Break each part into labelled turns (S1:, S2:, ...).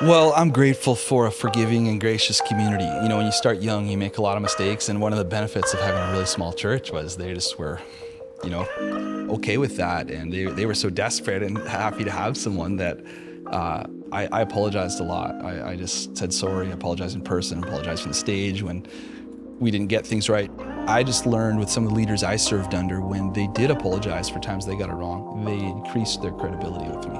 S1: Well, I'm grateful for a forgiving and gracious community. You know, when you start young, you make a lot of mistakes, and one of the benefits of having a really small church was they just were, you know, okay with that, and they were so desperate and happy to have someone that I apologized a lot. I just said sorry, apologized in person, apologized from the stage when we didn't get things right. I just learned with some of the leaders I served under, when they did apologize for times they got it wrong, they increased their credibility with me.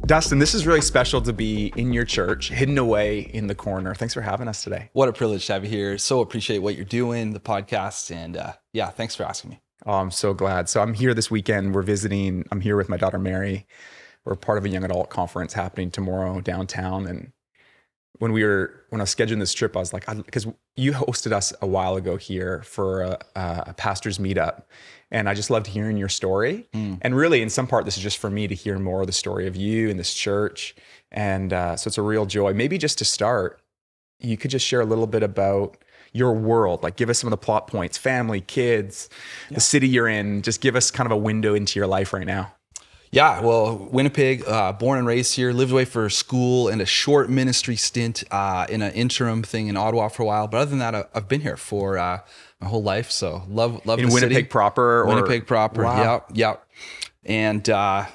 S2: Dustin, this is really special to be in your church, hidden away in the corner. Thanks for having us today.
S1: What a privilege to have you here. So appreciate what you're doing, the podcast, and yeah, thanks for asking me.
S2: Oh, I'm so glad. So I'm here this weekend. We're visiting. I'm here with my daughter, Mary. We're part of a young adult conference happening tomorrow downtown. And when I was scheduling this trip, I was like, because you hosted us a while ago here for a pastor's meetup. And I just loved hearing your story. And really, in some part, this is just for me to hear more of the story of you and this church. And so it's a real joy. Maybe just to start, you could just share a little bit about your world. Like, give us some of the plot points, family, kids, the city you're in. Just give us kind of a window into your life right now.
S1: Yeah, well, Winnipeg, born and raised here, lived away for school and a short ministry stint in an interim thing in Ottawa for a while. But other than that, I've been here for my whole life. So love
S2: in
S1: the
S2: Winnipeg
S1: city.
S2: proper?
S1: Winnipeg proper,
S2: Wow.
S1: yeah. And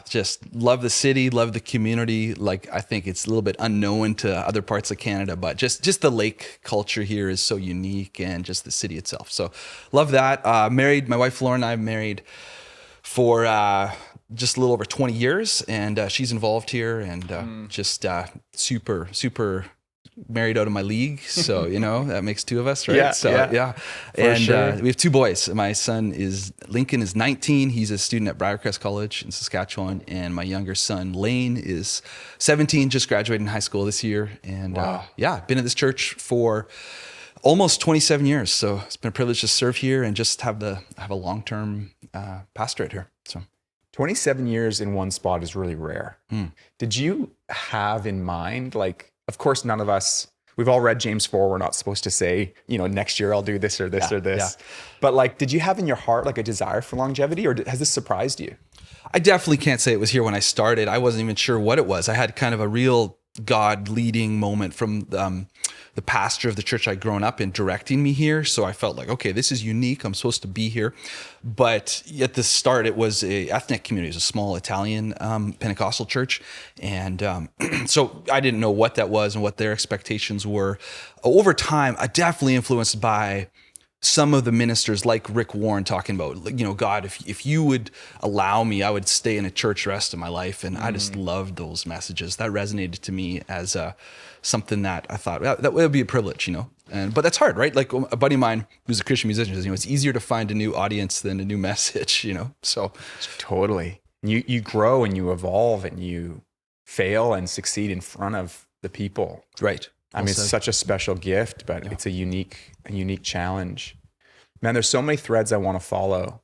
S1: just love the city, love the community. Like, I think it's a little bit unknown to other parts of Canada, but just the lake culture here is so unique, and just the city itself. So love that. Married, my wife Lauren and I married for just a little over 20 years, and she's involved here, and just super married out of my league. So, you know, that makes two of us, right?
S2: Yeah.
S1: And
S2: sure.
S1: we have two boys. My son Lincoln is 19. He's a student at Briarcrest College in Saskatchewan. And my younger son, Lane, is 17, just graduated high school this year. And been at this church for almost 27 years. So it's been a privilege to serve here and just have a long-term pastorate here. So
S2: 27 years in one spot is really rare. Did you have in mind, like, of course, none of us, we've all read James 4. We're not supposed to say, you know, next year I'll do this or this or this.
S1: Yeah.
S2: But like, did you have in your heart like a desire for longevity, or has this surprised you?
S1: I definitely can't say it was here when I started. I wasn't even sure what it was. I had kind of a real God leading moment from the pastor of the church I'd grown up in directing me here. So I felt like, okay, this is unique. I'm supposed to be here. But at the start, it was a ethnic community. It was a small Italian Pentecostal church. And so I didn't know what that was and what their expectations were. Over time, I definitely influenced by some of the ministers like Rick Warren talking about, you know, God, if you would allow me, I would stay in a church the rest of my life. And I just loved those messages. That resonated to me as something that I thought that would be a privilege, you know. But that's hard, right? Like, a buddy of mine who's a Christian musician says, you know, it's easier to find a new audience than a new message, you know. So
S2: Totally. You grow and you evolve and you fail and succeed in front of the people.
S1: right.
S2: I mean, it's such a special gift, but it's a unique challenge. Man, there's so many threads I want to follow.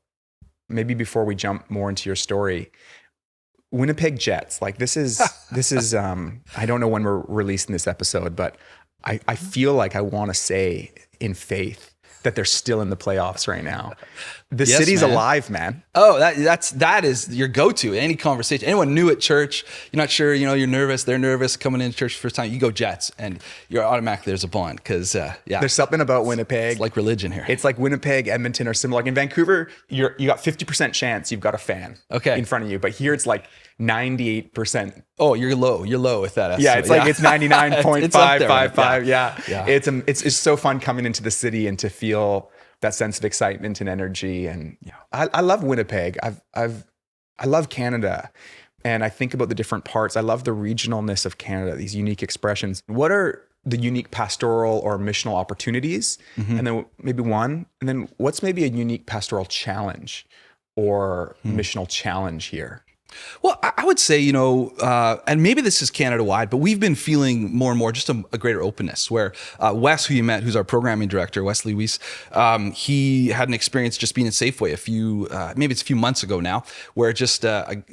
S2: Maybe before we jump more into your story, Winnipeg Jets, like this is, I don't know when we're releasing this episode, but I feel like I want to say in faith that they're still in the playoffs right now. The
S1: Yes,
S2: city's
S1: man.
S2: alive, man.
S1: Oh, that is your go-to. Any conversation, anyone new at church, you're not sure, you know, you're nervous, they're nervous coming into church for the first time, you go Jets, and you're automatically, there's a bond, because
S2: There's something about Winnipeg.
S1: it's like religion here.
S2: It's like Winnipeg, Edmonton are similar. Like in Vancouver, you got 50% chance you've got a fan in front of you. But here it's like 98%.
S1: Oh, you're low with that estimate.
S2: Yeah, it's like it's 99.555.
S1: Yeah.
S2: It's so fun coming into the city and to feel that sense of excitement and energy. And I love Winnipeg. I love Canada. And I think about the different parts. I love the regionalness of Canada, these unique expressions. What are the unique pastoral or missional opportunities? And then maybe one. And then what's maybe a unique pastoral challenge or missional challenge here?
S1: Well, I would say, and maybe this is Canada wide, but we've been feeling more and more just a greater openness where Wes, who you met, who's our programming director, Wesley Weiss, he had an experience just being in Safeway maybe it's a few months ago now, where just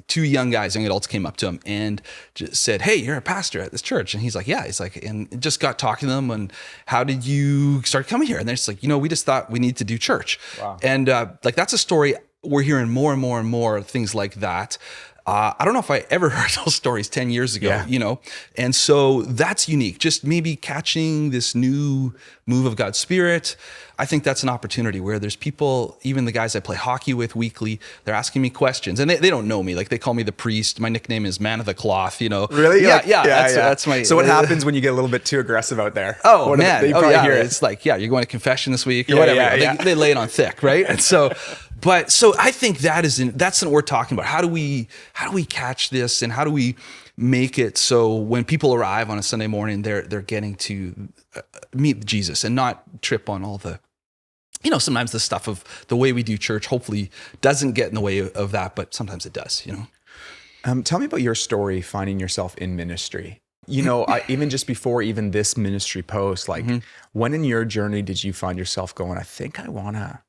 S1: two young adults came up to him and just said, "Hey, you're a pastor at this church." And he's like, "Yeah." He's like, and just got talking to them and how did you start coming here? And they're just like, we just thought we need to do church.
S2: Wow.
S1: And that's a story. We're hearing more and more and more things like that. I don't know if I ever heard those stories 10 years ago, and so that's unique. Just maybe catching this new move of God's Spirit. I think that's an opportunity where there's people, even the guys I play hockey with weekly, they're asking me questions and they don't know me. Like they call me the priest. My nickname is Man of the Cloth,
S2: Really?
S1: Yeah. That's my.
S2: So what happens when you get a little bit too aggressive out there?
S1: Oh, man.
S2: Hear it.
S1: It's like, you're going to confession this week or whatever. They lay it on thick, right? And so, so I think that's what we're talking about. How do we catch this, and how do we make it so when people arrive on a Sunday morning, they're getting to meet Jesus and not trip on all the, sometimes the stuff of the way we do church hopefully doesn't get in the way of that, but sometimes it does,
S2: Tell me about your story, finding yourself in ministry. Even just before even this ministry post, when in your journey did you find yourself going, I think I want to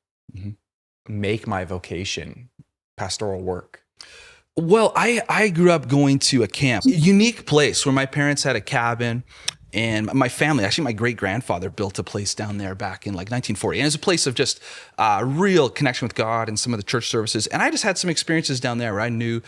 S2: make my vocation pastoral work?
S1: Well, I grew up going to a camp, a unique place where my parents had a cabin, and my family, actually my great-grandfather built a place down there back in 1940. And it was a place of just real connection with God and some of the church services. And I just had some experiences down there where I knew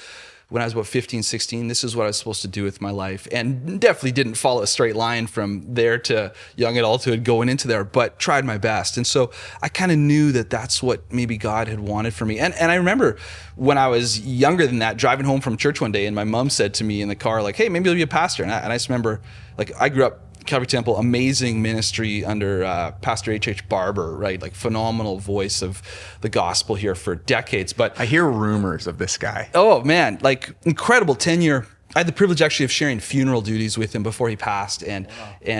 S1: when I was about 15, 16, this is what I was supposed to do with my life, and definitely didn't follow a straight line from there to young adulthood going into there, but tried my best. And so I kind of knew that that's what maybe God had wanted for me. And I remember when I was younger than that, driving home from church one day, and my mom said to me in the car, like, "Hey, maybe you'll be a pastor." And I just remember, I grew up Calvary Temple, amazing ministry under Pastor H.H. Barber, right? Phenomenal voice of the gospel here for decades. But
S2: I hear rumors of this guy.
S1: Oh man, incredible tenure. I had the privilege actually of sharing funeral duties with him before he passed, and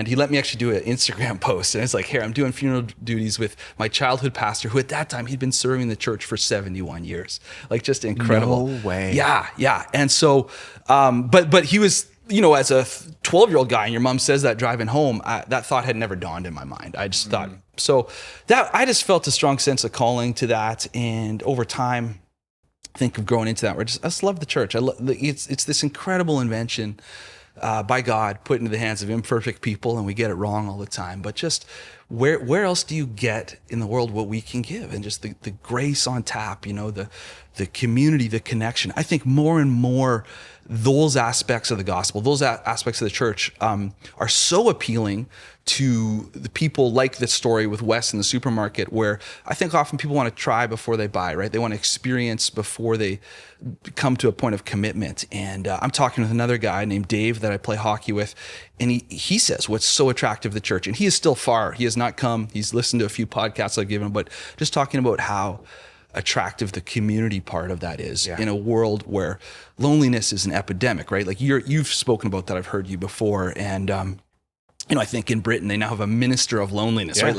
S1: he let me actually do an Instagram post. And it's like, here, I'm doing funeral duties with my childhood pastor, who at that time he'd been serving the church for 71 years. Just incredible.
S2: No way.
S1: Yeah. And so, but he was, as a 12-year-old guy, and your mom says that driving home, that thought had never dawned in my mind. I just thought, so that I just felt a strong sense of calling to that. And over time, I think of growing into that, I just love the church. It's this incredible invention by God put into the hands of imperfect people, and we get it wrong all the time. But just where else do you get in the world what we can give? And just the grace on tap, the community, the connection. I think more and more those aspects of the gospel, those aspects of the church are so appealing to the people, like this story with Wes in the supermarket, where I think often people want to try before they buy, right? They want to experience before they come to a point of commitment. And I'm talking with another guy named Dave that I play hockey with, and he says what's so attractive to the church, and he is still far. He has not come. He's listened to a few podcasts I've given him, but just talking about how attractive the community part of that is in a world where loneliness is an epidemic, right? You've spoken about that. I've heard you before. And, I think in Britain, they now have a minister of loneliness, right?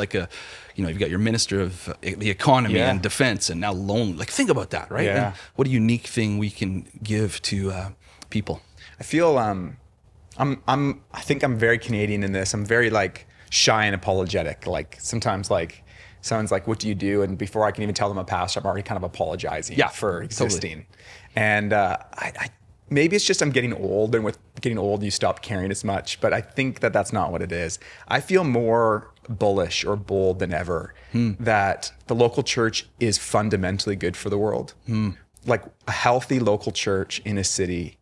S1: You've got your minister of the economy and defense, and now lonely. Think about that, right?
S2: Yeah.
S1: And what a unique thing we can give to people.
S2: I feel, I think I'm very Canadian in this. I'm very shy and apologetic. Sometimes someone's like, "What do you do?" And before I can even tell them I'm a pastor, I'm already kind of apologizing for existing. Totally. And I maybe it's just I'm getting old, and with getting old, you stop caring as much. But I think that's not what it is. I feel more bullish or bold than ever that the local church is fundamentally good for the world. A healthy local church in a city,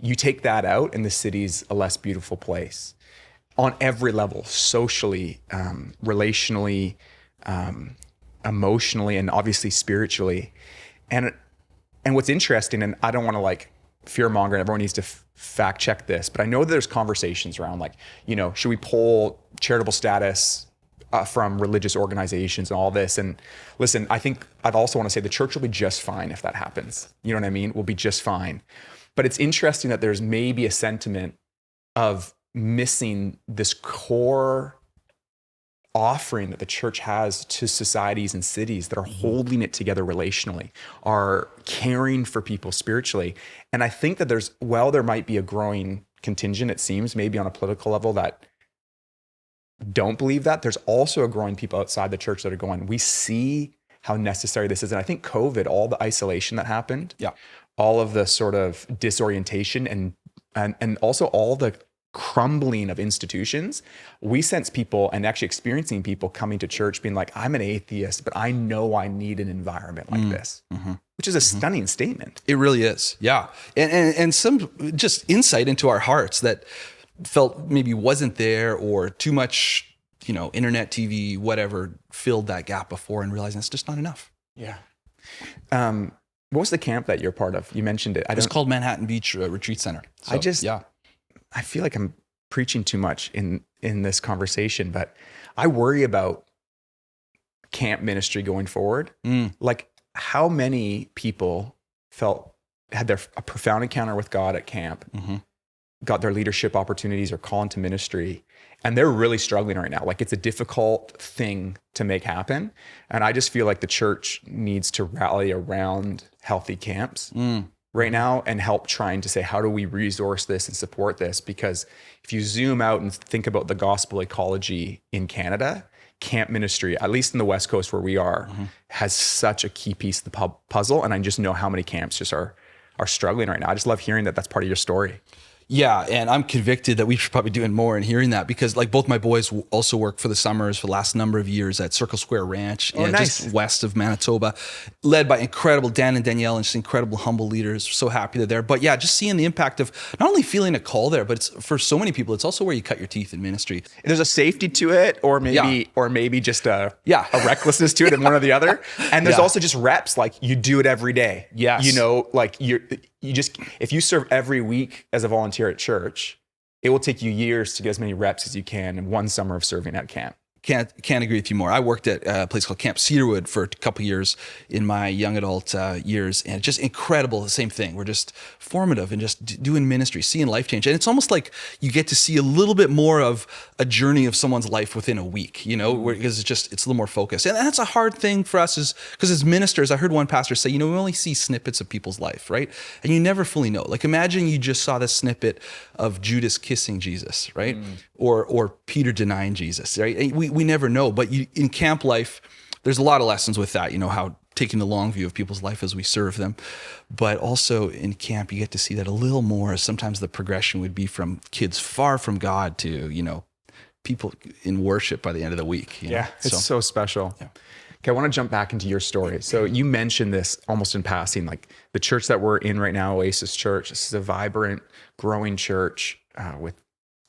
S2: you take that out, and the city's a less beautiful place on every level, socially, relationally, emotionally, and obviously spiritually. And what's interesting, and I don't want to fear monger, and everyone needs to fact check this, but I know there's conversations around should we pull charitable status from religious organizations and all this? And listen, I think I'd also want to say the church will be just fine if that happens. You know what I mean? We'll be just fine. But it's interesting that there's maybe a sentiment of missing this core offering that the church has to societies and cities that are holding it together relationally, are caring for people spiritually. And I think that there might be a growing contingent, it seems, maybe on a political level, that don't believe that. There's also a growing people outside the church that are going, we see how necessary this is. And I think COVID, all the isolation that happened, all of the sort of disorientation and also all the crumbling of institutions, we sense people and actually experiencing people coming to church being like, I'm an atheist, but I know I need an environment like this, which is a stunning statement.
S1: It really is. Yeah. And some just insight into our hearts that felt maybe wasn't there, or too much, internet, TV, whatever, filled that gap before, and realizing it's just not enough.
S2: Yeah. What was the camp that you're part of? You mentioned it.
S1: It's called Manhattan Beach Retreat Center. So,
S2: I feel like I'm preaching too much in this conversation, but I worry about camp ministry going forward. Like, how many people had a profound encounter with God at camp, got their leadership opportunities or call into ministry, and they're really struggling right now. Like, it's a difficult thing to make happen. And I just feel like the church needs to rally around healthy camps right now and help trying to say, how do we resource this and support this? Because if you zoom out and think about the gospel ecology in Canada, camp ministry, at least in the West Coast where we are, has such a key piece of the puzzle. And I just know how many camps just are struggling right now. I just love hearing that that's part of your story.
S1: Yeah, and I'm convicted that we should probably be doing more and hearing that, because like both my boys also work for the summers for the last number of years at Circle Square Ranch, just west of Manitoba, led by incredible Dan and Danielle, and just incredible humble leaders. So happy they're there. But yeah, just seeing the impact of not only feeling a call there, but it's for so many people, it's also where you cut your teeth in ministry.
S2: There's a safety to it, or maybe just a recklessness to it, and one or the other. And there's also just reps, like you do it every day.
S1: Yes.
S2: You just, if you serve every week as a volunteer at church, it will take you years to get as many reps as you can in one summer of serving at camp.
S1: Can't agree with you more. I worked at a place called Camp Cedarwood for a couple years in my young adult years, and just incredible. The same thing. We're just formative and just doing ministry, seeing life change. And it's almost like you get to see a little bit more of a journey of someone's life within a week, because it's a little more focused. And that's a hard thing for us, because as ministers, I heard one pastor say, we only see snippets of people's life, right? And you never fully know. Like, imagine you just saw this snippet of Judas kissing Jesus, right? Or Peter denying Jesus, right? We never know, but in camp life, there's a lot of lessons with that, how taking the long view of people's life as we serve them. But also in camp, you get to see that a little more. Sometimes the progression would be from kids far from God to, people in worship by the end of the week.
S2: It's so special. Yeah. Okay, I want to jump back into your story. So you mentioned this almost in passing, like the church that we're in right now, Oasis Church. This is a vibrant, growing church with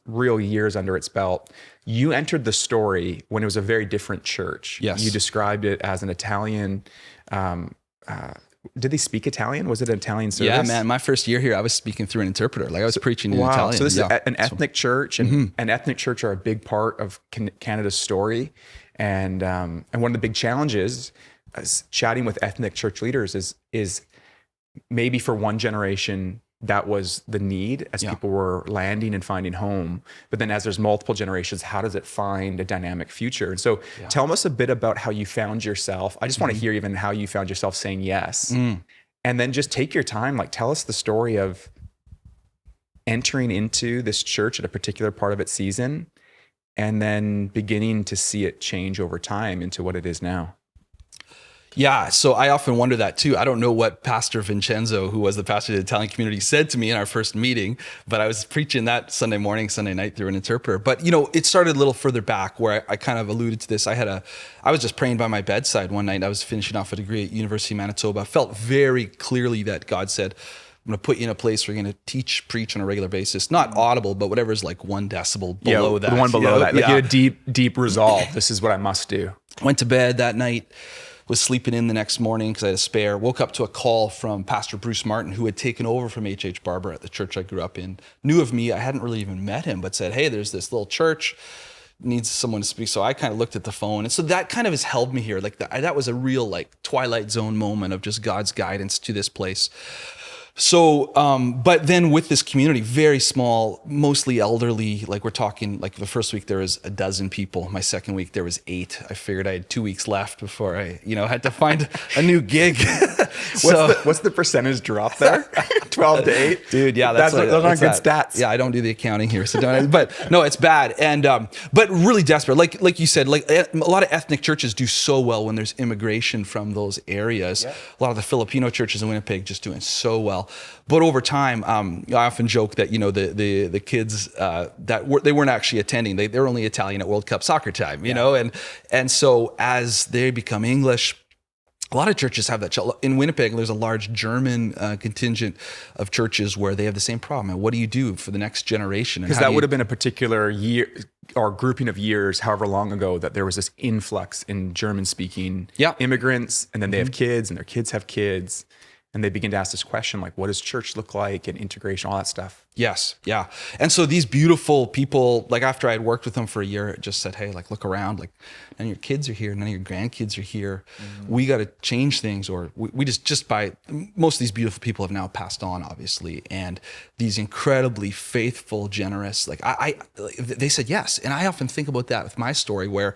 S2: real years under its belt. You entered the story when it was a very different church.
S1: Yes.
S2: You described it as an Italian. Did they speak Italian? Was it an Italian service?
S1: Yeah, man. My first year here, I was speaking through an interpreter. Like, I was preaching in Italian.
S2: So this is an ethnic church, and an ethnic church are a big part of Canada's story. And one of the big challenges, chatting with ethnic church leaders, is maybe for one generation, that was the need as people were landing and finding home. But then as there's multiple generations, how does it find a dynamic future? And so tell us a bit about how you found yourself. I just want to hear even how you found yourself saying yes. And then just take your time, like tell us the story of entering into this church at a particular part of its season, and then beginning to see it change over time into what it is now.
S1: Yeah, so I often wonder that too. I don't know what Pastor Vincenzo, who was the pastor of the Italian community, said to me in our first meeting, but I was preaching that Sunday morning, Sunday night through an interpreter. But it started a little further back where I kind of alluded to this. I was just praying by my bedside one night. I was finishing off a degree at University of Manitoba. I felt very clearly that God said, I'm going to put you in a place where you're going to preach on a regular basis, not audible, but whatever's like 1 decibel below that.
S2: The one below that. Like you had a deep resolve. This is what I must do.
S1: Went to bed that night. Was sleeping in the next morning because I had a spare. Woke up to a call from Pastor Bruce Martin, who had taken over from H.H. Barber at the church I grew up in. Knew of me. I hadn't really even met him, but said, hey, there's this little church, needs someone to speak. So I kind of looked at the phone. And so that kind of has held me here. Like that was a real like Twilight Zone moment of just God's guidance to this place. So, but then with this community, very small, mostly elderly, like we're talking, like the first week there was a dozen people. My second week there was 8. I figured I had 2 weeks left before I, had to find a new gig.
S2: What's the percentage drop there? 12 to 8?
S1: Dude, yeah,
S2: those aren't good stats.
S1: Yeah, I don't do the accounting here, so don't. But no, it's bad, and but really desperate. Like you said, like a lot of ethnic churches do so well when there's immigration from those areas. Yeah. A lot of the Filipino churches in Winnipeg just doing so well. But over time, I often joke that the kids they weren't actually attending. They were only Italian at World Cup soccer time, you know, and so as they become English. A lot of churches have that. In Winnipeg, there's a large German contingent of churches where they have the same problem. And what do you do for the next generation?
S2: Because that would have been a particular year or grouping of years, however long ago, that there was this influx in German-speaking immigrants, and then they have kids, and their kids have kids. And they begin to ask this question, like, what does church look like, and integration, all that stuff.
S1: Yes, yeah. And so these beautiful people, like after I had worked with them for a year, just said, hey, like, look around, like, none of your kids are here, none of your grandkids are here. Mm-hmm. We got to change things, or we just by, most of these beautiful people have now passed on, obviously. And these incredibly faithful, generous, like they said yes. And I often think about that with my story where,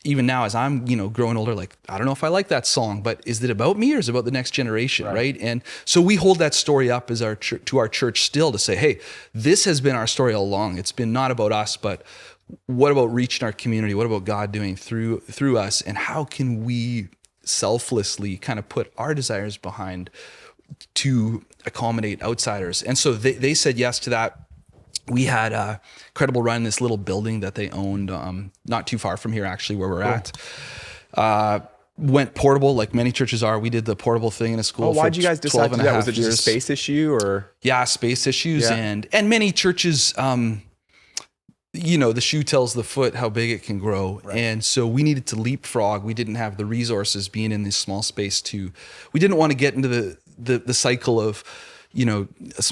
S1: even now, as I'm, growing older, like, I don't know if I like that song, but is it about me or is it about the next generation, right? And so we hold that story up as to our church still to say, hey, this has been our story all along. It's been not about us, but what about reaching our community? What about God doing through us? And how can we selflessly kind of put our desires behind to accommodate outsiders? And so they said yes to that. We had a incredible run in this little building that they owned, not too far from here, actually, where we're at. Went portable, like many churches are. We did the portable thing in a school.
S2: Why'd you guys decide to do that? Was it just a space issue, or?
S1: Yeah, space issues, and many churches. The shoe tells the foot how big it can grow, and so we needed to leapfrog. We didn't have the resources, being in this small space. We didn't want to get into the cycle of, a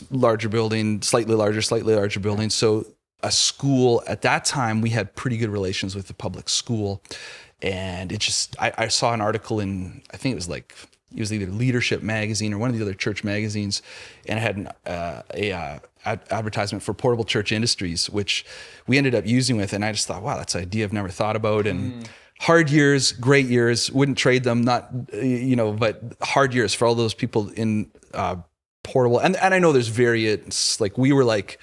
S1: larger building, slightly larger building. So a school, at that time, we had pretty good relations with the public school. And it just, I saw an article in, I think it was either Leadership magazine or one of the other church magazines. And it had an advertisement for portable church industries, which we ended up using with. And I just thought, wow, that's an idea I've never thought about. And hard years, great years, wouldn't trade them, but hard years for all those people in, portable, and I know there's variants. Like we were like,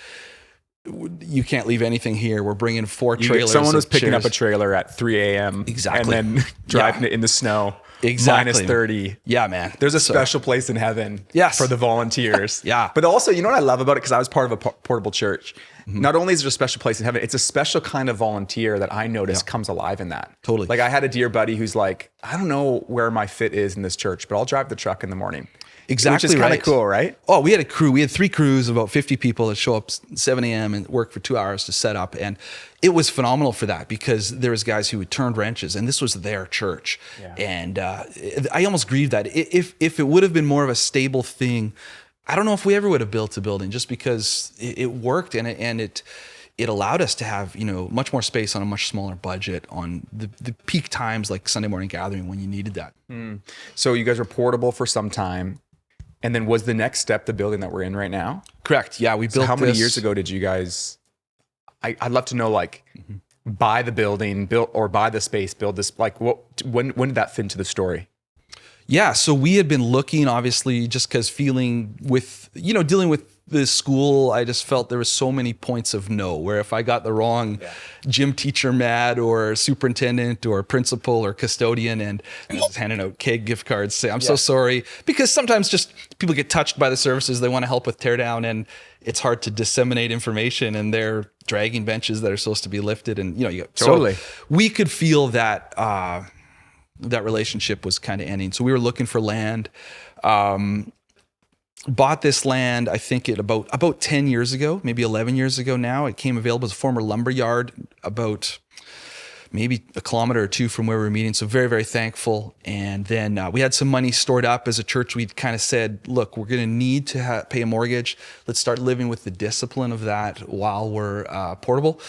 S1: you can't leave anything here. We're bringing 4 trailers.
S2: Someone was picking up a trailer at 3 a.m.
S1: Exactly,
S2: and then driving it in the snow.
S1: Exactly,
S2: minus 30.
S1: Yeah, man.
S2: There's a special place in heaven.
S1: Yes.
S2: For the volunteers.
S1: Yeah,
S2: but also, you know what I love about it, because I was part of a portable church. Mm-hmm. Not only is there a special place in heaven, it's a special kind of volunteer that I notice comes alive in that.
S1: Totally.
S2: Like I had a dear buddy who's like, I don't know where my fit is in this church, but I'll drive the truck in the morning.
S1: Exactly,
S2: which is kind of cool, right?
S1: Oh, we had a crew. We had 3 crews, about 50 people that show up 7 a.m. and work for 2 hours to set up. And it was phenomenal for that, because there was guys who had turned wrenches, and this was their church. Yeah. And I almost grieved that. If it would have been more of a stable thing, I don't know if we ever would have built a building, just because it worked, and it allowed us to have, much more space on a much smaller budget on the peak times, like Sunday morning gathering, when you needed that.
S2: So you guys were portable for some time. And then was the next step the building that we're in right now?
S1: Correct. Yeah, we built.
S2: How many years ago did you guys? I'd love to know, like, buy the building, buy the space, build this. Like, when did that fit into the story?
S1: Yeah, so we had been looking, obviously, just because dealing with the school, I just felt there was so many points of no, where if I got the wrong gym teacher mad, or superintendent, or principal, or custodian, and just handing out keg gift cards, say, I'm so sorry, because sometimes just people get touched by the services, they want to help with teardown, and it's hard to disseminate information, and they're dragging benches that are supposed to be lifted, and
S2: totally.
S1: So we could feel that that relationship was kind of ending. So we were looking for land. Bought this land, I think about 10 years ago, maybe 11 years ago now. It came available as a former lumber yard about maybe a kilometer or 2 from where we were meeting. So very, very thankful. And then we had some money stored up as a church. We'd kind of said, look, we're going to need to pay a mortgage. Let's start living with the discipline of that while we're portable.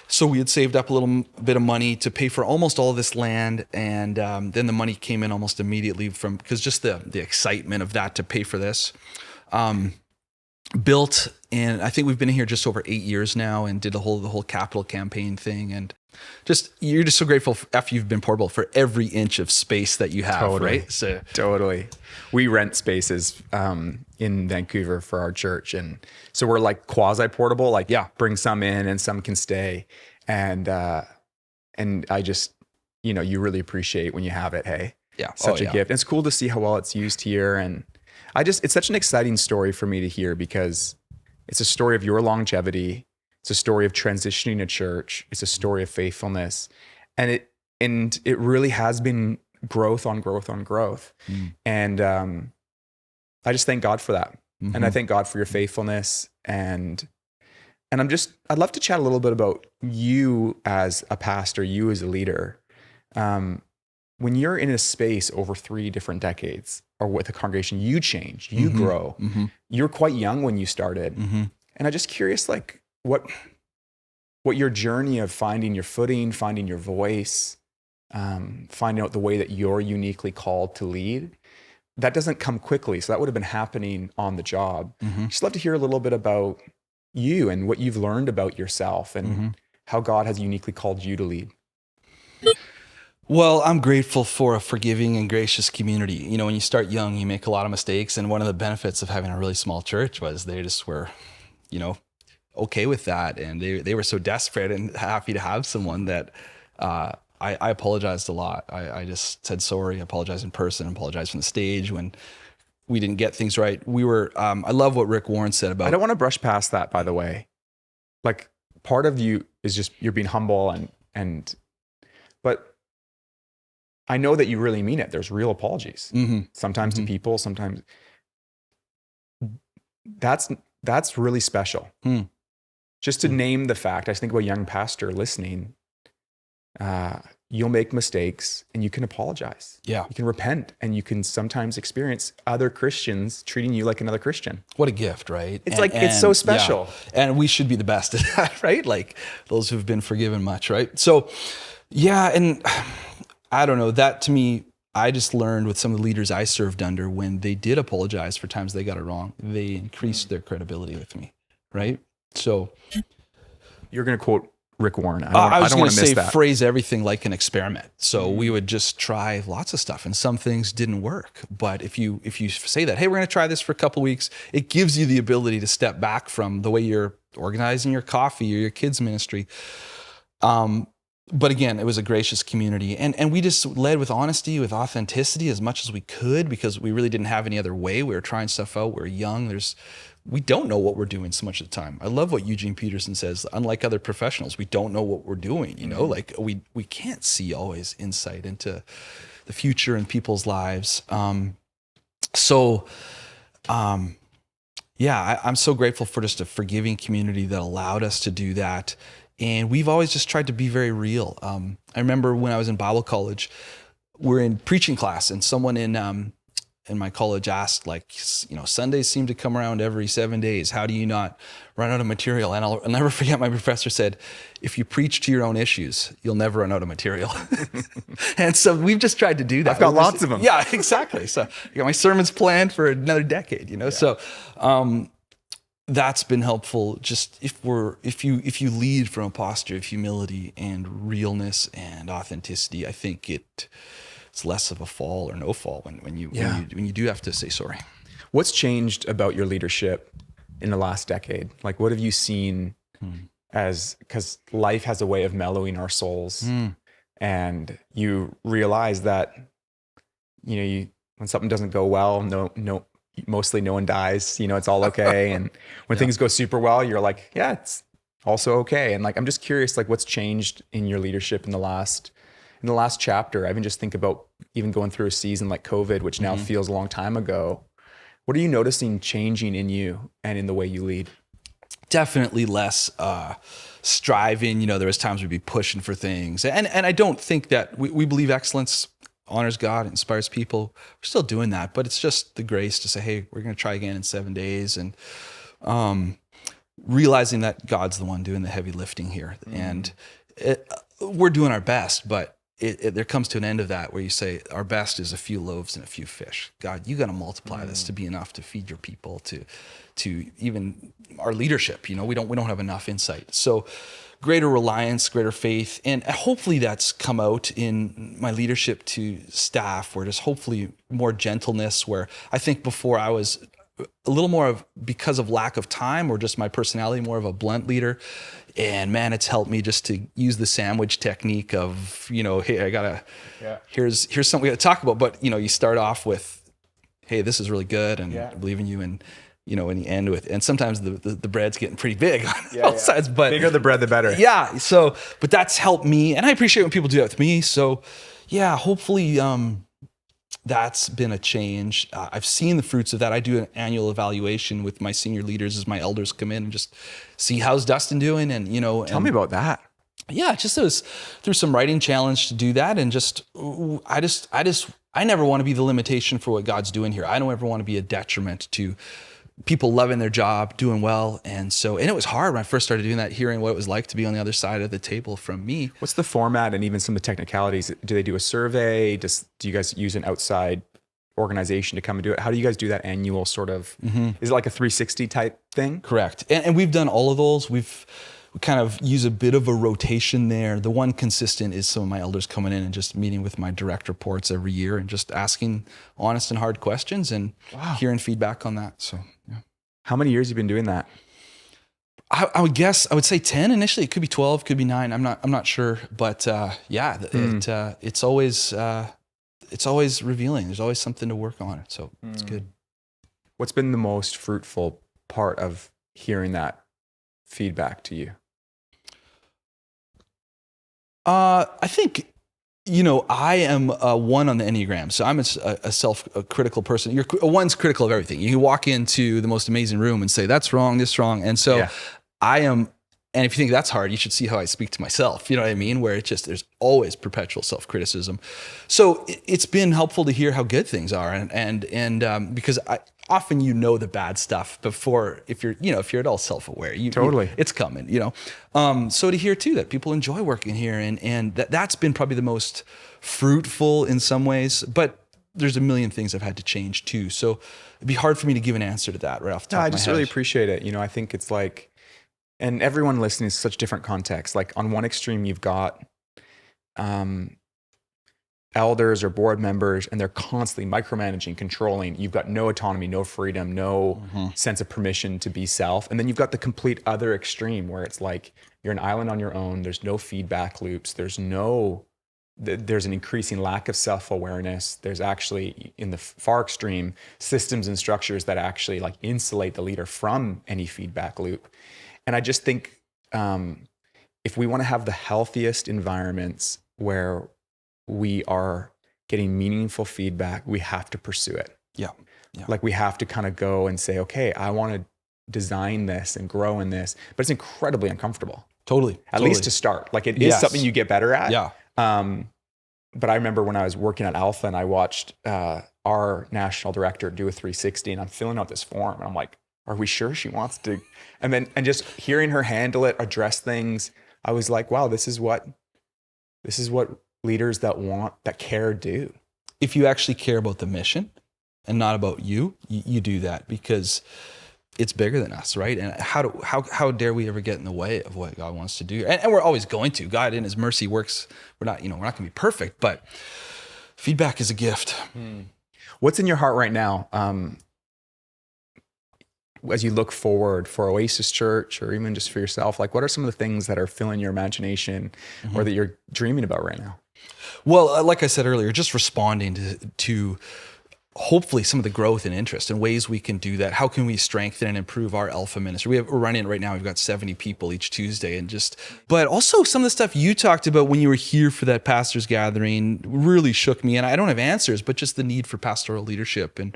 S1: So we had saved up a little bit of money to pay for almost all of this land. And then the money came in almost immediately because just the excitement of that to pay for this. built, and I think we've been here just over 8 years now, and did the whole capital campaign thing, and you're just so grateful after you've been portable for every inch of space that you have,
S2: Totally.
S1: right? So
S2: Totally. We rent spaces in Vancouver for our church. And so we're like quasi portable, like bring some in and some can stay. And I just, you really appreciate when you have it. Hey, such a gift. And it's cool to see how well it's used here. And it's such an exciting story for me to hear, because it's a story of your longevity. It's a story of transitioning a church. It's a story of faithfulness. And it really has been growth on growth on growth. And I just thank God for that. And I thank God for your faithfulness. And I'd love to chat a little bit about you as a pastor, you as a leader. When you're in a space over 3 different decades, or with a congregation, you change, you grow. You're quite young when you started. And I'm just curious, like, what your journey of finding your footing, finding your voice, finding out the way that you're uniquely called to lead, that doesn't come quickly. So that would have been happening on the job. Just love to hear a little bit about you and what you've learned about yourself and how God has uniquely called you to lead.
S1: Well, I'm grateful for a forgiving and gracious community. When you start young, you make a lot of mistakes. And one of the benefits of having a really small church was they just were, okay with that. And they were so desperate and happy to have someone that I apologized a lot. I just said sorry, apologized in person, apologized from the stage when we didn't get things right. I love what Rick Warren said about...
S2: I don't want to brush past that, by the way. Like, part of you is just, you're being humble but I know that you really mean it. There's real apologies. Sometimes to people, sometimes that's really special. Just to name the fact, I just think about a young pastor listening, you'll make mistakes and you can apologize. You can repent, and you can sometimes experience other Christians treating you like another Christian.
S1: What a gift, right?
S2: It's so special.
S1: And we should be the best at that, right? Like those who've been forgiven much, right? So and I don't know, that to me, I just learned with some of the leaders I served under, when they did apologize for times they got it wrong, they increased their credibility with me, right? So
S2: you're going to quote Rick Warren.
S1: I was going to say, phrase everything like an experiment. So we would just try lots of stuff, and some things didn't work. But if you say that, hey, we're going to try this for a couple of weeks, it gives you the ability to step back from the way you're organizing your coffee or your kids' ministry. But again, it was a gracious community, and we just led with honesty, with authenticity as much as we could, because we really didn't have any other way. We were trying stuff out. We were young. We don't know what we're doing so much of the time. I love what Eugene Peterson says. Unlike other professionals, we don't know what we're doing. Like we can't see always insight into the future and people's lives. I'm so grateful for just a forgiving community that allowed us to do that. And we've always just tried to be very real. I remember when I was in Bible college, we're in preaching class, and someone in my college asked, Sundays seem to come around every 7 days. How do you not run out of material? And I'll never forget, my professor said, if you preach to your own issues, you'll never run out of material. And so we've just tried to do that.
S2: I've got lots of them.
S1: Yeah, exactly. So I got my sermons planned for another decade, So that's been helpful. Just if you lead from a posture of humility and realness and authenticity, I think it's less of a fall or no fall when you do have to say sorry.
S2: What's changed about your leadership in the last decade? Like, what have you seen because life has a way of mellowing our souls, and you realize that when something doesn't go well, mostly no one dies, it's all okay. And when things go super well, you're like, yeah, it's also okay. And I'm just curious, what's changed in your leadership in the last chapter? I even just think about even going through a season like COVID, which now feels a long time ago. What are you noticing changing in you and in the way you lead?
S1: Definitely less striving. There was times we'd be pushing for things. And I don't think that we believe excellence honors God, inspires people. We're still doing that, but it's just the grace to say, hey, we're going to try again in 7 days. And realizing that God's the one doing the heavy lifting here. And we're doing our best, but there comes to an end of that where you say our best is a few loaves and a few fish. God, you got to multiply this to be enough to feed your people, to even our leadership. We don't have enough insight. So greater reliance, greater faith, and hopefully that's come out in my leadership to staff, where there's hopefully more gentleness, where I think before I was a little more of, because of lack of time or just my personality, more of a blunt leader. And man, it's helped me just to use the sandwich technique of, hey, here's something we got to talk about. But, you start off with, hey, this is really good. And I believe in you. And, and you end with, and sometimes the bread's getting pretty big on both sides, but
S2: bigger the bread, the better.
S1: Yeah. So, but that's helped me. And I appreciate when people do that with me. So yeah, hopefully, that's been a change. I've seen the fruits of that. I do an annual evaluation with my senior leaders as my elders come in and just see how's Dustin doing. And,
S2: tell me about that.
S1: Yeah, just it was through some writing challenge to do that. And I never want to be the limitation for what God's doing here. I don't ever want to be a detriment to people loving their job, doing well. And it was hard when I first started doing that, hearing what it was like to be on the other side of the table from me.
S2: What's the format and even some of the technicalities? Do they do a survey? Do you guys use an outside organization to come and do it? How do you guys do that annual sort of, is it like a 360 type thing?
S1: Correct. And we've done all of those. We kind of use a bit of a rotation there. The one consistent is some of my elders coming in and just meeting with my direct reports every year and just asking honest and hard questions and hearing feedback on that. So, yeah.
S2: How many years have you been doing that?
S1: I would say 10 initially. It could be 12, could be 9. I'm not sure, but it's always revealing. There's always something to work on. So it's good.
S2: What's been the most fruitful part of hearing that feedback to you?
S1: I think, I am a 1 on the Enneagram. So I'm a self-critical person. A 1's critical of everything. You can walk into the most amazing room and say, that's wrong, this wrong. And so I am, and if you think that's hard, you should see how I speak to myself. You know what I mean? Where there's always perpetual self-criticism. So it's been helpful to hear how good things are. And because often the bad stuff before, if you're at all self-aware, it's coming, So to hear too that people enjoy working here and that's been probably the most fruitful in some ways, but there's a million things I've had to change too. So it'd be hard for me to give an answer to that right off the top of my head.
S2: I just really appreciate it. I think it's like, and everyone listening is such different context. Like on one extreme, you've got, elders or board members, and they're constantly micromanaging, controlling. You've got no autonomy, no freedom, no sense of permission to be self. And then you've got the complete other extreme where it's like you're an island on your own. There's no feedback loops. There's an increasing lack of self-awareness. There's actually, in the far extreme, systems and structures that actually like insulate the leader from any feedback loop. And I just think if we want to have the healthiest environments where we are getting meaningful feedback, we have to pursue it.
S1: Yeah.
S2: Like we have to kind of go and say, okay, I want to design this and grow in this, but it's incredibly uncomfortable.
S1: Totally.
S2: At least to start. Like it is something you get better at.
S1: Yeah.
S2: But I remember when I was working at Alpha and I watched our national director do a 360 and I'm filling out this form and I'm like, are we sure she wants to? And just hearing her handle it, address things, I was like, wow, this is what leaders that care do.
S1: If you actually care about the mission and not about you do that because it's bigger than us, right? And how dare we ever get in the way of what God wants to do? And we're always going to. God in his mercy works. We're not going to be perfect, but feedback is a gift.
S2: What's in your heart right now? As you look forward for Oasis Church or even just for yourself, like what are some of the things that are filling your imagination or that you're dreaming about right now?
S1: Well, like I said earlier, just responding to hopefully some of the growth and interest and ways we can do that. How can we strengthen and improve our Alpha ministry? We're running it right now. We've got 70 people each Tuesday but also some of the stuff you talked about when you were here for that pastors gathering really shook me. And I don't have answers, but just the need for pastoral leadership and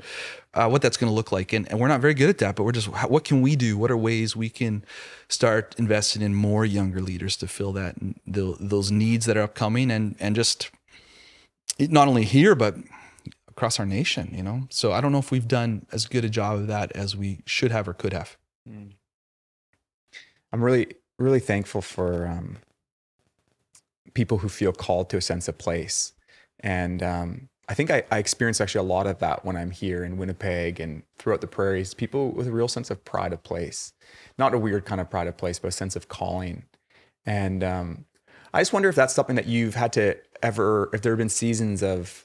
S1: what that's going to look like. And we're not very good at that, but what can we do? What are ways we can start investing in more younger leaders to fill that, those needs that are upcoming and just not only here, but across our nation, So I don't know if we've done as good a job of that as we should have or could have.
S2: I'm really, really thankful for people who feel called to a sense of place. And I think I experience actually a lot of that when I'm here in Winnipeg and throughout the prairies, people with a real sense of pride of place, not a weird kind of pride of place, but a sense of calling. And I just wonder if that's something that you've had to ever, if there have been seasons of,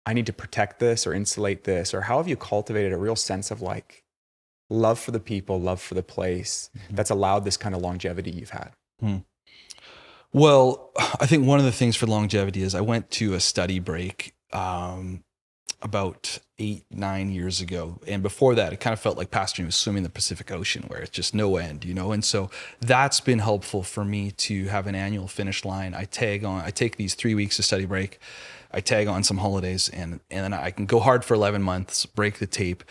S2: I need to protect this or insulate this, or how have you cultivated a real sense of like love for the people, love for the place that's allowed this kind of longevity you've had?
S1: Well, I think one of the things for longevity is I went to a study break about 8-9 years ago. And before that, it kind of felt like pastoring was swimming the Pacific Ocean where it's just no end, And so that's been helpful for me to have an annual finish line. I take these 3 weeks of study break. I tag on some holidays and then I can go hard for 11 months, break the tape.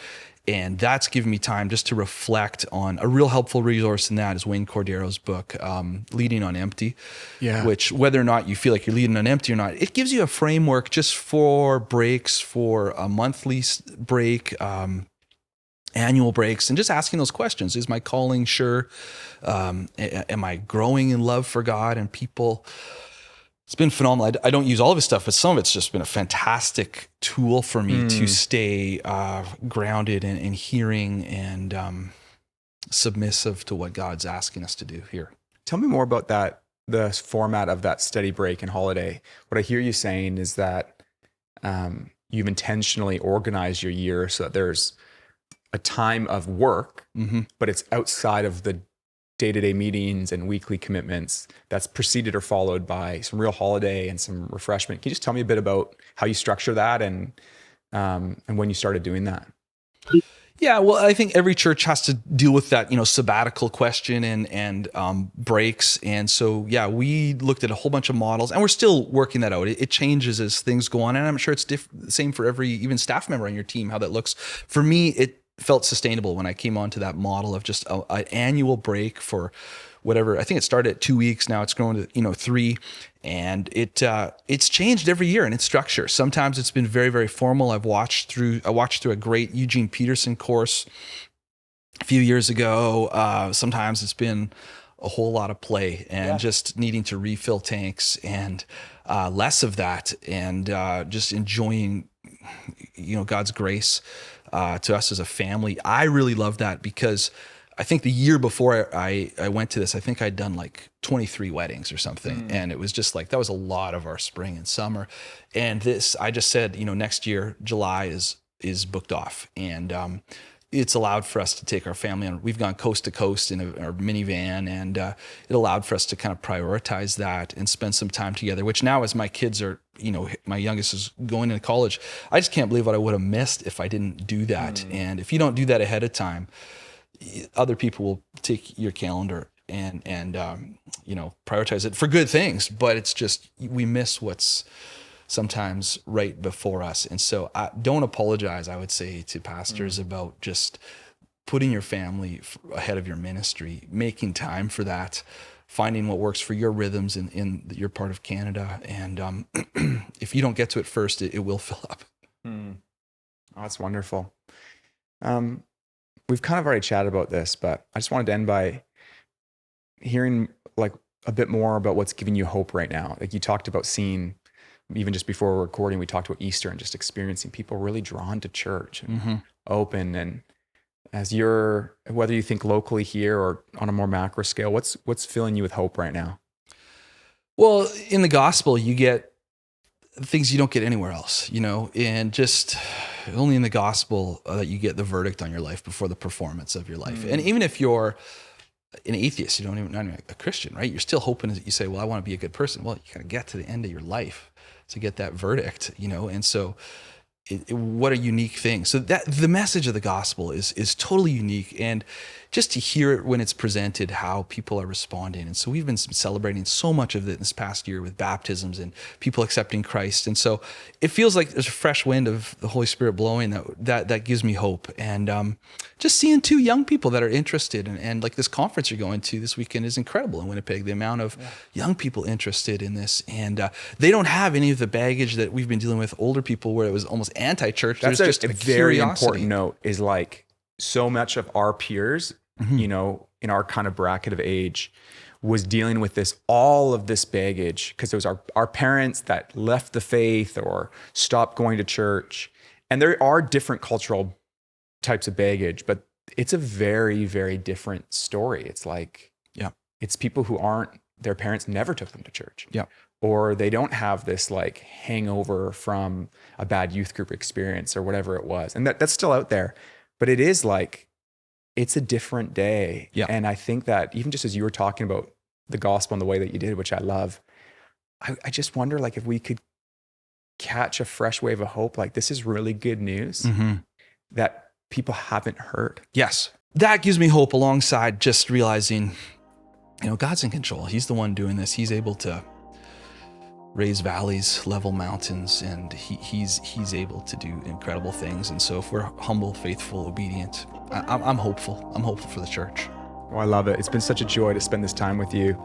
S1: And that's given me time just to reflect on a real helpful resource in that is Wayne Cordero's book, Leading on Empty, which whether or not you feel like you're leading on empty or not, it gives you a framework just for breaks, for a monthly break, annual breaks, and just asking those questions. Is my calling sure? Am I growing in love for God and people? It's been phenomenal. I don't use all of his stuff, but some of it's just been a fantastic tool for me to stay grounded in hearing and submissive to what God's asking us to do here.
S2: Tell me more about that, the format of that study break and holiday. What I hear you saying is that you've intentionally organized your year so that there's a time of work, but it's outside of the day-to-day meetings and weekly commitments that's preceded or followed by some real holiday and some refreshment. Can you just tell me a bit about how you structure that and when you started doing that?
S1: Yeah, well, I think every church has to deal with that, sabbatical question and breaks. And so, yeah, we looked at a whole bunch of models and we're still working that out. It changes as things go on. And I'm sure it's the same for every even staff member on your team, how that looks. For me, it felt sustainable when I came onto that model of just an annual break for whatever. I think it started at 2 weeks. Now it's grown to 3, and it's changed every year in its structure. Sometimes it's been very, very formal. I watched through a great Eugene Peterson course a few years ago. Sometimes it's been a whole lot of play and just needing to refill tanks and less of that, and just enjoying God's grace to us as a family. I really love that because I think the year before I went to this, I think I'd done like 23 weddings or something. And it was just like, that was a lot of our spring and summer. And this, I just said, next year, July is booked off. And it's allowed for us to take our family on. We've gone coast to coast in our minivan, and it allowed for us to kind of prioritize that and spend some time together, which now as my kids are, my youngest is going into college, I just can't believe what I would have missed if I didn't do that. And if you don't do that ahead of time, other people will take your calendar and prioritize it for good things, but it's just, we miss what's sometimes right before us. And so don't apologize, I would say, to pastors about just putting your family ahead of your ministry, making time for that, finding what works for your rhythms in your part of Canada. And if you don't get to it first, it will fill up.
S2: Oh, that's wonderful. We've kind of already chatted about this, but I just wanted to end by hearing like a bit more about what's giving you hope right now. Like you talked about seeing, even just before we're recording, we talked about Easter and just experiencing people really drawn to church and open. And as you're, whether you think locally here or on a more macro scale, what's filling you with hope right now?
S1: Well, in the gospel, you get things you don't get anywhere else, and just only in the gospel that you get the verdict on your life before the performance of your life. And even if you're an atheist, not even a Christian, right? You're still hoping that you say, well, I want to be a good person. Well, you got to get to the end of your life to get that verdict, and so what a unique thing. So that the message of the gospel is totally unique, and just to hear it when it's presented, how people are responding. And so we've been celebrating so much of it this past year with baptisms and people accepting Christ. And so it feels like there's a fresh wind of the Holy Spirit blowing that gives me hope. And just seeing 2 young people that are interested and like this conference you're going to this weekend is incredible in Winnipeg, the amount of young people interested in this. And they don't have any of the baggage that we've been dealing with older people where it was almost anti-church.
S2: That's
S1: There's just
S2: a very important note is like so much of our peers, in our kind of bracket of age, was dealing with all of this baggage, because it was our parents that left the faith or stopped going to church. And there are different cultural types of baggage, but it's a very, very different story. It's like, it's people who their parents never took them to church.
S1: Yeah.
S2: Or they don't have this like hangover from a bad youth group experience or whatever it was. And that's still out there, but it is like, it's a different day.
S1: Yeah.
S2: And I think that even just as you were talking about the gospel in the way that you did, which I love, I just wonder like if we could catch a fresh wave of hope, like this is really good news that people haven't heard.
S1: Yes. That gives me hope alongside just realizing, God's in control. He's the one doing this. He's able to raise valleys, level mountains, and he's able to do incredible things. And so if we're humble, faithful, obedient, I'm hopeful. I'm hopeful for the church.
S2: Well, I love it. It's been such a joy to spend this time with you,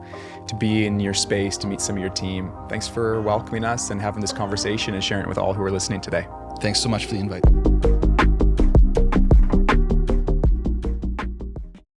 S2: to be in your space, to meet some of your team. Thanks for welcoming us and having this conversation and sharing it with all who are listening today.
S1: Thanks so much for the invite.